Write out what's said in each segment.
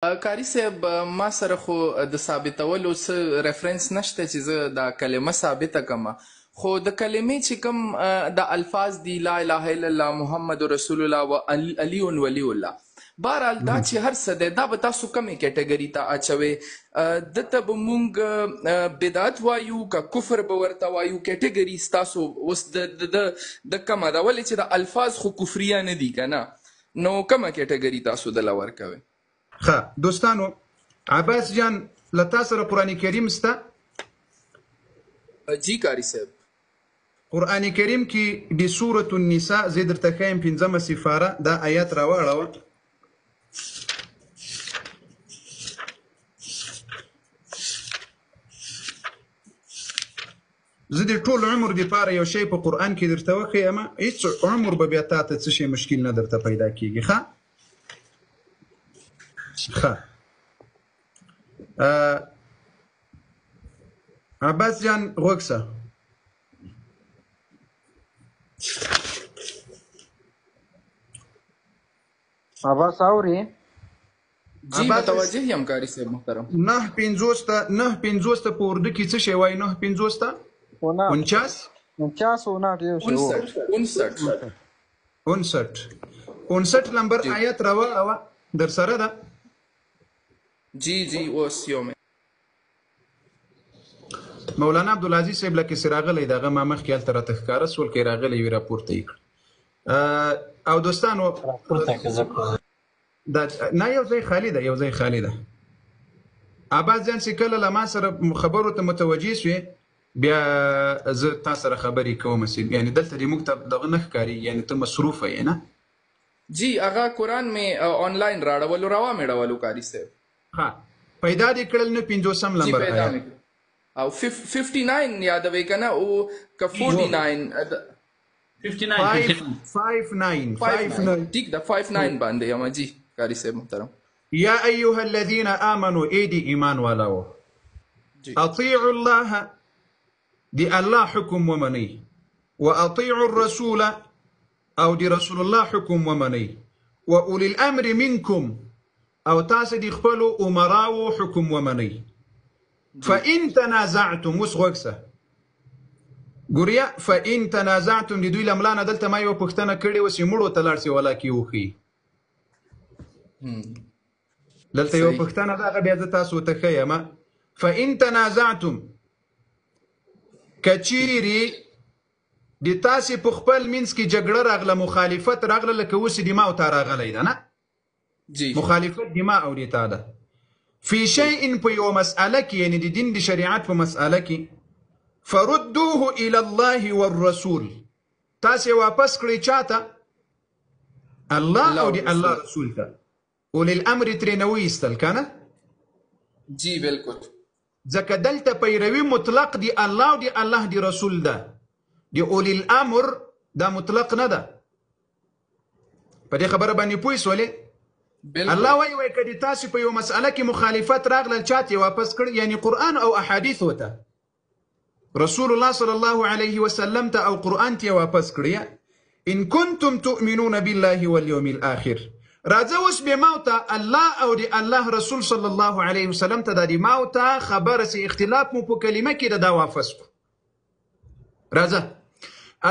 کاری صاحب ما سره خو د ثابتولو څه ریفرنس نشته چې زه دا کلمه ثابته کړم، خو د کلمې چې کوم د الفاظ دي لا اله الا الله محمد رسول الله و علی ولی الله، بهرحال دا چې هر څه دی دا به تاسو کومې کټګري ته اچوئ؟ دته به مونږ بدعت وایو که کفر به ورته وایو؟ کټګري ستاسو اوس د کومه ده؟ ولې چې د الفاظ خو کفریه نه دي که نه، نو کومه کټګري تاسو دله ورکوئ؟ دوستانو عباس جان لتا سره قرآن کریم سته؟ جی کاری صاحب قرآن کریم کې د سورة النساء زه درته ښیم 5مه سپاره دا آیات راواړوه. زه د ټول عمر دپاره یو شی په قرآن کې درته وښیم، هېڅ عمر به بیا تا ته څه شی مشکل نه درته پیدا کېږي. ښه عباس جان غوږ شه. عباس اوري؟ جی متوجه یم کاری صاحب محترم. 9:50 ته په اردو کې څه شی وایي؟ 9:50 ته 59 نمبر آیت راواړوه در سره ده. جی جی اوس یو مولانا عبدالعزیز صاحب لکه چې راغلی د هغه ما مخکې هلته راته ښکاره سول که یې راغلی وي راپورته یې کړ. او دوستانو نه یو ځای خالي ده، یو ځای خالي ده. عباس جان چې کله له ما سره خبرو ته متوجه سوې بیا زه تا سره خبرې کوم، یعنې دلته دې موږ ته دغه نه ښکاري، یعنې ته مصروفه یې نه؟ جی هغه قرآن مې آنلاین راړولو روا مې ډولو کاری صاحب. ها پیدا دې کړل نو 50 نمبر آیات او 59 یادوي کنه او که 49 59 ٹھیک ده 59 باندې یم. جی کاری صاحب محترم. یا ایها الذین آمنوا ایدی ایمان والاو اطیعوا الله دی الله حکم ومنی و اطیعوا الرسول او دی رسول الله حکم ومنی و اولی الامر منکم او تاسو دی خپلو امراو حکم ومنی. فإن تنازعتم وسغوکسه ګوریا فإن تنازعتم د دوی لملانه دلته ما یو پښتنه کړې وسې مړو ته لاړ سي ولا کې وخی دلته یو پښتنه دا بیا د تاسو ته خیمه. فإن تنازعتم کچيري د تاسو په خپل منځ کې جګړه راغله، مخالفت راغله، لکه اوس دماء او تا راغلی ده نه جی مخالفت دماء او دیتا ده فی شیء په یو مسئله کې، یعنی د دین د شریعت په مسئله کې، فردوه الى الله والرسول تاسو واپس کړئ چاته؟ الله او د الله رسول ته. اولی الامر ترې نه وایستل که نه؟ جی بالکل. ځکه دلته پیروي مطلق دی الله او د الله د رسول ده، د اولی الامر دا مطلق نه ده. په دې خبره باندې پوه سولې؟ الله وایي که د تاسو په یو مسئله کې مخالفت راغله چاته واپس کړ، یعنی قرآن او احادیث وته رسول الله صلی الله علیه وسلم ته او قرآن ته واپس کړی. ان کنتم تؤمنون بالله واليوم الاخر راځه اوس به موته الله او د الله رسول صلی الله علیه وسلم ته د موته خبره سي اختلاف مو په کلمه کې دا واپس کو. راځه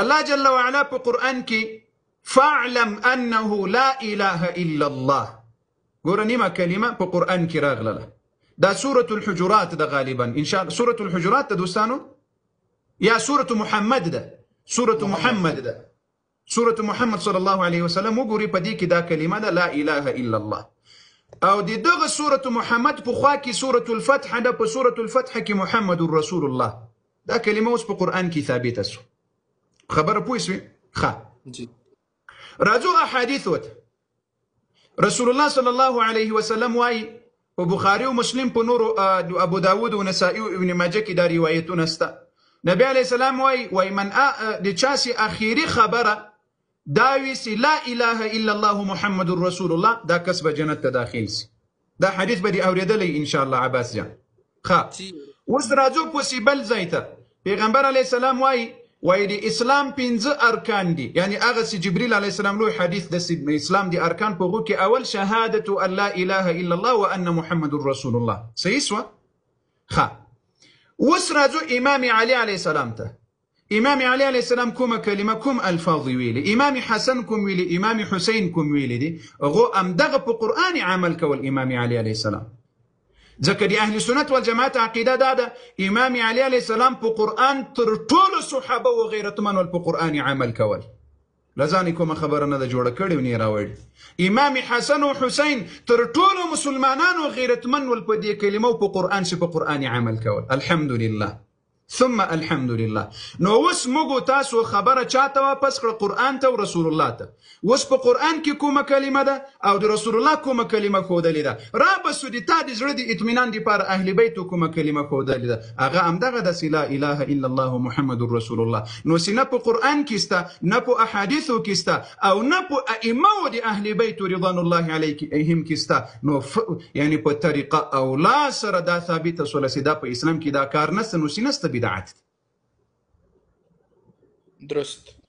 الله جل وعلا په قرآن کې فاعلم انه لا اله الا الله ګوره نیمه کلمه په قرآن کې راغله. دا سورة الحجرات ده غالبا ان شاء الله سورة الحجرات ده دوستانو یا سورة محمد ده سورة محمد ده سورة محمد صلی الله علیه وسلم وګوري په دې کې دا کلمه ده لا اله الا الله. او دغه سورة محمد په خوا کې سورة الفتح ده، په سورة الفتح کې محمد رسول الله دا کلمه اوس په قرآن کې ثابته سو. خبره پوه شوې؟ ښه جی راځو احادیث وته. رسول الله صلی الله علیه وسلم وایي په بخاري او مسلم په نورو ابو داود او نسائی او ابن ماجه کې دا روایتونه شته. نبی علیه السلام وایي من د چا سي اخیری خبره دا وي سي لا اله الا الله محمد رسول الله دا کس به جنت ته داخل سي. دا حدیث به دې اورېدلی ان شاء الله عباس جان. ښه اوس راځو په بل ځای ته. پیغمبر علیه السلام وایي وایي د اسلام 5 ارکان دي، یعنی هغه چې جبریل علیه السلام لوی حدیث د اسلام د ارکان په هغو کې اول شهادت ان لا اله الا الله وان محمد رسول الله. صحیح سوه؟ ښه، اوس راځو امام علي علیه السلام ته. امام علي علیه السلام کومه کلمه کوم الفاظ ویلي، امام حسن کوم ویلي، امام حسین کوم ویلي دي، هغو همدغه په قرآن عمل کول امام علي علیه السلام. ځکه د اهل سنت والجماعت عقیده دا ده امام علي علیه السلام په قرآن تر ټولو صحابه و غیرتمنو په قرآن عمل کول. لځانې کومه خبره نه ده جوړه کړې او نه یې راوړې. امام حسن او حسین تر ټولو مسلمانانو غیرتمن ول په دې کلمو په قرآن چې په قرآن عمل کول. الحمدلله ثم الحمدلله. نو اوس موږ تاسو خبره چاته واپس کړه؟ قرآن ته او رسول الله ته. اوس په قرآن کې کومه کلمه ده او د رسول الله کومه کلمه ښودلې ده؟ را بسو د تا د زړه د اطمینان دپاره اهل بیتو کومه کلمه ښودلې ده؟ هغه همدغه داسې لا اله الا الله محمد رسول الله. نو چې نه په قرآن کې سته، نه په احادیثو کې سته، او نه په ائمو د اهل بیتو رضوان الله علیهم کې سته، نو یعنی په طریقه اولا سره دا ثابته سوله چې دا په اسلام کې دا کار نسته، نو چې نسته بدعت. درست.